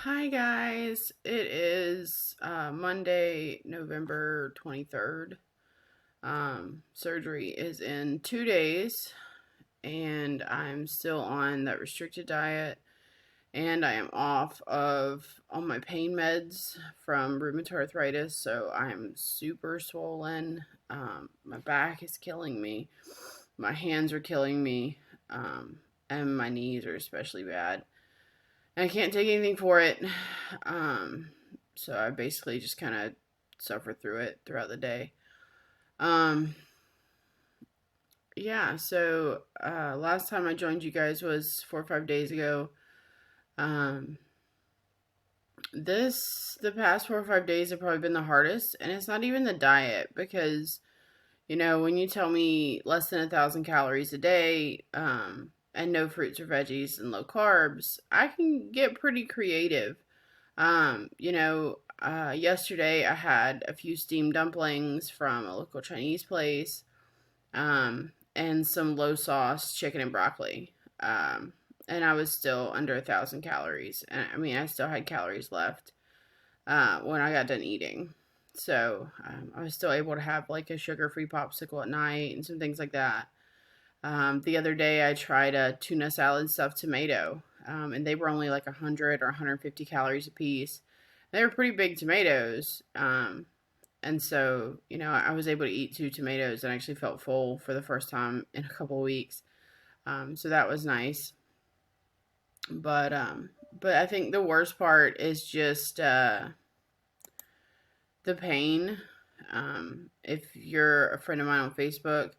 Hi guys, it is Monday, November 23rd. Surgery is in 2 days, and I'm still on that restricted diet, and I am off of all my pain meds from rheumatoid arthritis, so I'm super swollen. My back is killing me, my hands are killing me, and my knees are especially bad. I can't take anything for it. Um, so I basically just kind of suffer through it throughout the day. Um, yeah, so last time I joined you guys was 4 or 5 days ago. Um, the past 4 or 5 days have probably been the hardest, and it's not even the diet because, when you tell me less than 1,000 calories a day, and no fruits or veggies and low carbs, I can get pretty creative. Yesterday I had a few steamed dumplings from a local Chinese place, and some low sauce chicken and broccoli. And I was still under 1,000 calories. And I mean, I still had calories left when I got done eating. So I was still able to have like a sugar-free popsicle at night and some things like that. The other day I tried a tuna salad stuffed tomato, and they were only like 100 or 150 calories a piece. They were pretty big tomatoes, and so I was able to eat two tomatoes and actually felt full for the first time in a couple of weeks. So that was nice. But I think the worst part is just the pain. If you're a friend of mine on Facebook,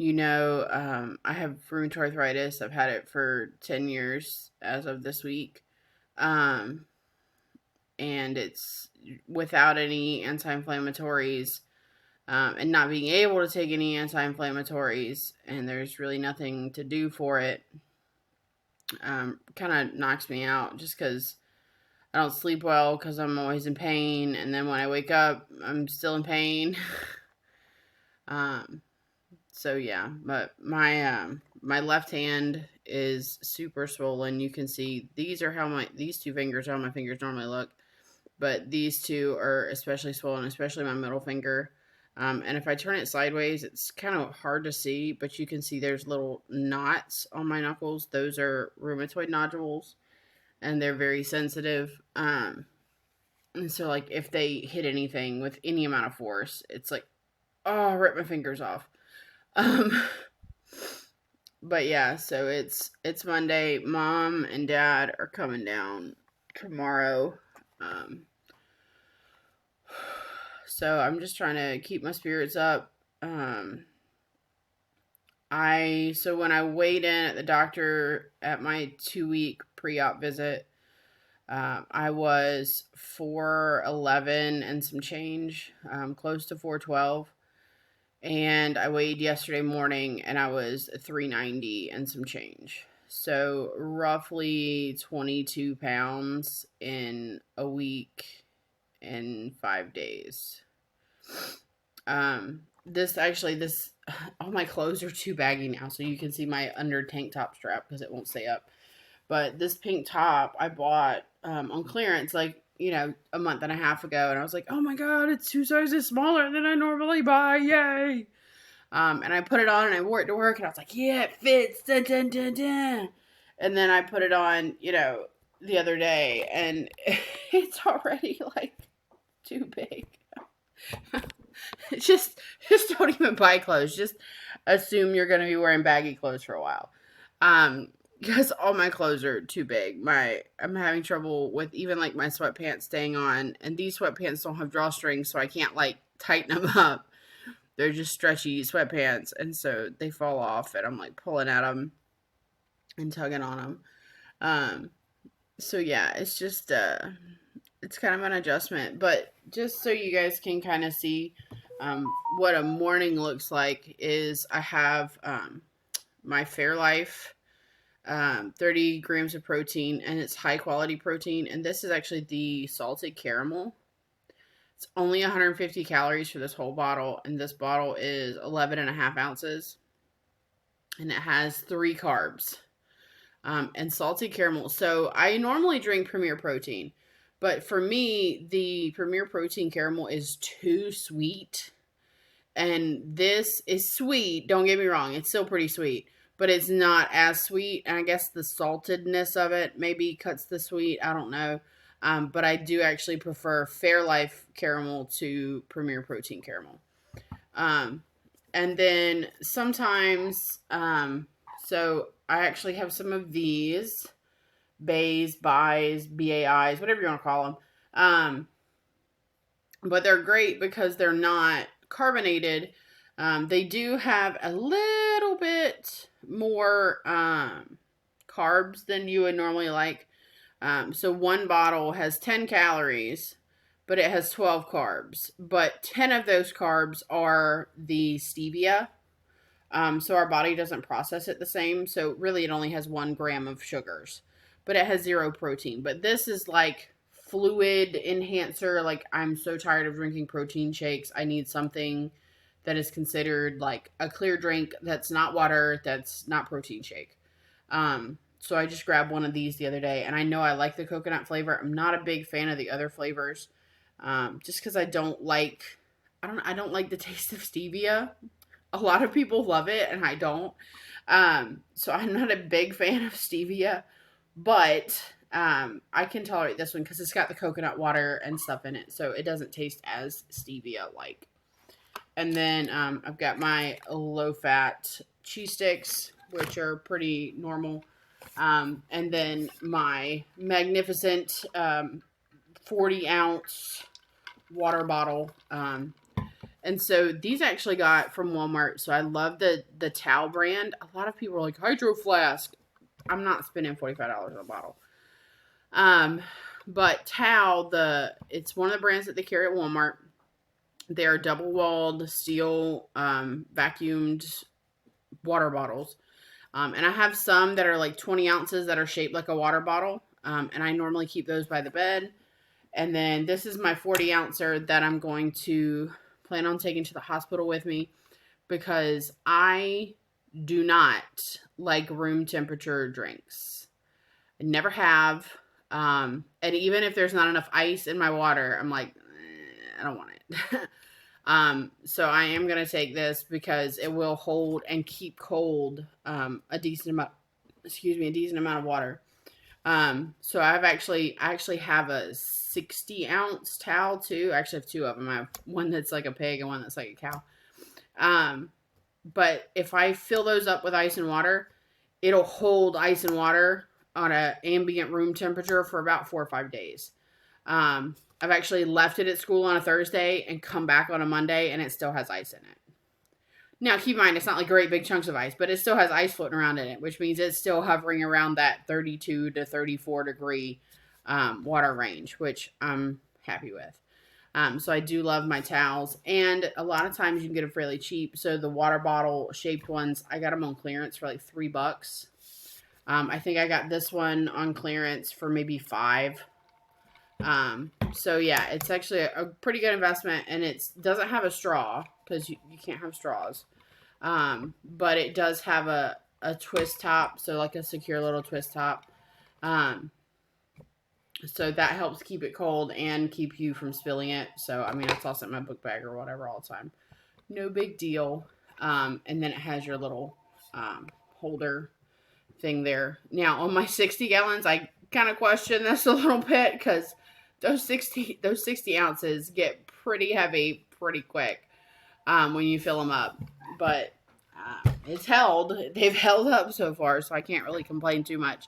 I have rheumatoid arthritis. I've had it for 10 years as of this week. Um, and it's without any anti-inflammatories, and not being able to take any anti-inflammatories, and there's really nothing to do for it. Kind of knocks me out just because I don't sleep well because I'm always in pain, and then when I wake up, I'm still in pain. um, so yeah, but my left hand is super swollen. You can see these two fingers are how my fingers normally look, but these two are especially swollen, especially my middle finger. And if I turn it sideways, it's kind of hard to see, but you can see there's little knots on my knuckles. Those are rheumatoid nodules, and they're very sensitive. And so like if they hit anything with any amount of force, it's like, oh, rip my fingers off. Um, but yeah, so it's Monday. Mom and Dad are coming down tomorrow. Um, so I'm just trying to keep my spirits up. So when I weighed in at the doctor at my 2 week pre-op visit, I was 411 and some change, close to 412. And I weighed yesterday morning and I was 390 and some change. So roughly 22 pounds in a week and 5 days. This all my clothes are too baggy now, so you can see my under tank top strap because it won't stay up. But this pink top I bought on clearance, like a month and a half ago, and I was like, oh my god, it's 2 sizes smaller than I normally buy, yay! And I put it on and I wore it to work, and I was like, yeah, it fits, dun, dun, dun, dun. And then I put it on, the other day, and it's already like too big. just don't even buy clothes. Just assume you're going to be wearing baggy clothes for a while. Because all my clothes are too big. I'm having trouble with even like my sweatpants staying on, and these sweatpants don't have drawstrings, so I can't like tighten them up. They're just stretchy sweatpants, and so they fall off, and I'm like pulling at them and tugging on them. Um, so yeah, it's just it's kind of an adjustment, but just so you guys can kind of see what a morning looks like is I have my Fairlife 30 grams of protein, and it's high quality protein, and this is actually the salted caramel. It's only 150 calories for this whole bottle, and this bottle is 11 and a half ounces, and it has 3 carbs. and salted caramel. So I normally drink Premier Protein, but for me, the Premier Protein caramel is too sweet. And this is sweet. Don't get me wrong. It's still pretty sweet, but it's not as sweet. And I guess the saltedness of it maybe cuts the sweet. I don't know. But I do actually prefer Fairlife caramel to Premier Protein caramel. Um, and then sometimes, so I actually have some of these Bays, Buys, BAIs, whatever you want to call them. But they're great because they're not carbonated. They do have a little bit more carbs than you would normally like. So one bottle has 10 calories, but it has 12 carbs. But 10 of those carbs are the stevia. So our body doesn't process it the same. So really it only has 1 gram of sugars, but it has 0 protein. But this is like fluid enhancer. Like, I'm so tired of drinking protein shakes. I need something that is considered like a clear drink that's not water, that's not protein shake. So I just grabbed one of these the other day, and I know I like the coconut flavor. I'm not a big fan of the other flavors, just because I don't like the taste of stevia. A lot of people love it, and I don't. So I'm not a big fan of stevia, but I can tolerate this one because it's got the coconut water and stuff in it, so it doesn't taste as stevia-like. And then I've got my low-fat cheese sticks, which are pretty normal. And then my magnificent 40-ounce water bottle. And so these I actually got from Walmart. So I love the Tao brand. A lot of people are like, Hydro Flask. I'm not spending $45 on a bottle. But Tao, it's one of the brands that they carry at Walmart. They're double-walled steel vacuumed water bottles. And I have some that are like 20 ounces that are shaped like a water bottle. And I normally keep those by the bed. And then this is my 40-ouncer that I'm going to plan on taking to the hospital with me because I do not like room temperature drinks. I never have. And even if there's not enough ice in my water, I'm like, I don't want it. So I am going to take this because it will hold and keep cold a decent amount of water. So I actually have a 60-ounce towel too. I actually have 2 of them. I have one that's like a pig and one that's like a cow. But if I fill those up with ice and water, it'll hold ice and water on an ambient room temperature for about 4 or 5 days. I've actually left it at school on a Thursday and come back on a Monday, and it still has ice in it. Now, keep in mind, it's not like great big chunks of ice, but it still has ice floating around in it, which means it's still hovering around that 32 to 34 degree water range, which I'm happy with. So I do love my towels, and a lot of times you can get them fairly cheap. So the water bottle shaped ones, I got them on clearance for like $3. I think I got this one on clearance for maybe $5. So yeah, it's actually a pretty good investment, and it doesn't have a straw because you can't have straws. But it does have a twist top, so like a secure little twist top. So that helps keep it cold and keep you from spilling it. So, I mean, I toss it in my book bag or whatever all the time. No big deal. And then it has your little holder thing there. Now, on my 60 gallons, I kind of question this a little bit because those 60 ounces get pretty heavy pretty quick when you fill them up. But they've held up so far, so I can't really complain too much.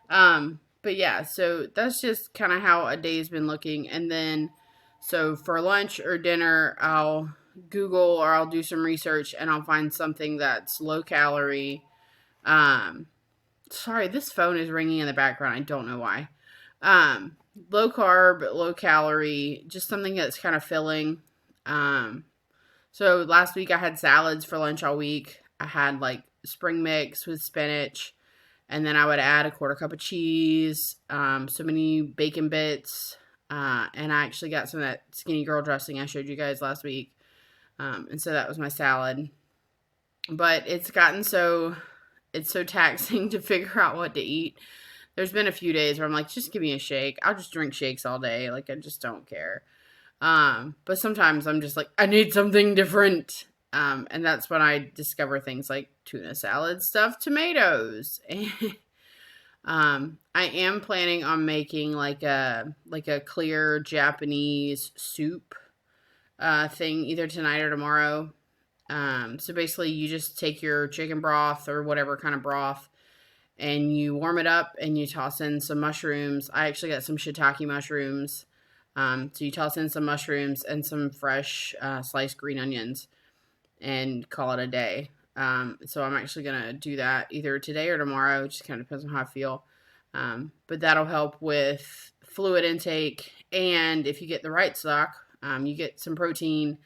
But yeah, so that's just kind of how a day's been looking. And then, so for lunch or dinner, I'll Google or I'll do some research and I'll find something that's low calorie. Sorry, this phone is ringing in the background. I don't know why. Low carb, low calorie, just something that's kind of filling. So last week I had salads for lunch all week. I had like spring mix with spinach. And then I would add a 1/4 cup of cheese, so many bacon bits, and I actually got some of that skinny girl dressing I showed you guys last week. And so that was my salad. But it's gotten so it's so taxing to figure out what to eat. There's been a few days where I'm like, just give me a shake. I'll just drink shakes all day. Like, I just don't care. But sometimes I'm just like, I need something different. And that's when I discover things like tuna salad, stuffed tomatoes. I am planning on making like a clear Japanese soup thing either tonight or tomorrow. So basically you just take your chicken broth or whatever kind of broth and you warm it up and you toss in some mushrooms. I actually got some shiitake mushrooms. So you toss in some mushrooms and some fresh sliced green onions and call it a day. So I'm actually going to do that either today or tomorrow. It just kind of depends on how I feel. But that'll help with fluid intake. And if you get the right stock, you get some protein.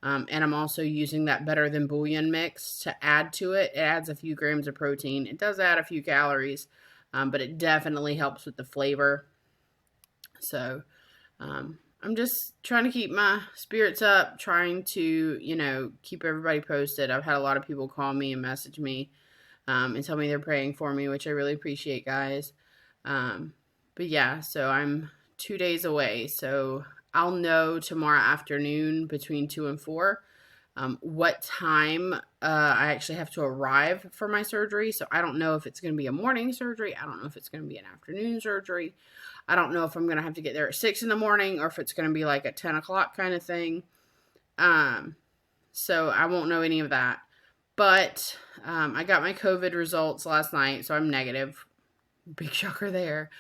And I'm also using that Better Than Bouillon mix to add to it. It adds a few grams of protein. It does add a few calories, but it definitely helps with the flavor. So I'm just trying to keep my spirits up, trying to, keep everybody posted. I've had a lot of people call me and message me and tell me they're praying for me, which I really appreciate, guys. But yeah, so I'm 2 days away. So I'll know tomorrow afternoon between 2 and 4 what time I actually have to arrive for my surgery. So I don't know if it's going to be a morning surgery. I don't know if it's going to be an afternoon surgery. I don't know if I'm going to have to get there at 6 in the morning or if it's going to be like a 10 o'clock kind of thing. So I won't know any of that. But I got my COVID results last night, so I'm negative. Big shocker there.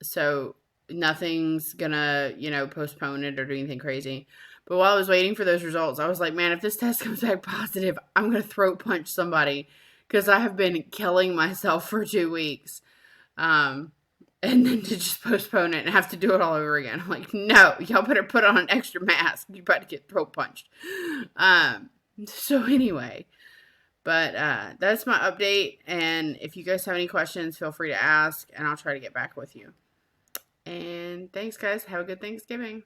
So nothing's gonna, postpone it or do anything crazy. But while I was waiting for those results, I was like, man, if this test comes back positive, I'm gonna throat punch somebody because I have been killing myself for 2 weeks. And then to just postpone it and have to do it all over again. I'm like, no, y'all better put on an extra mask. You're about to get throat punched. So anyway, but that's my update. And if you guys have any questions, feel free to ask and I'll try to get back with you. And thanks, guys. Have a good Thanksgiving.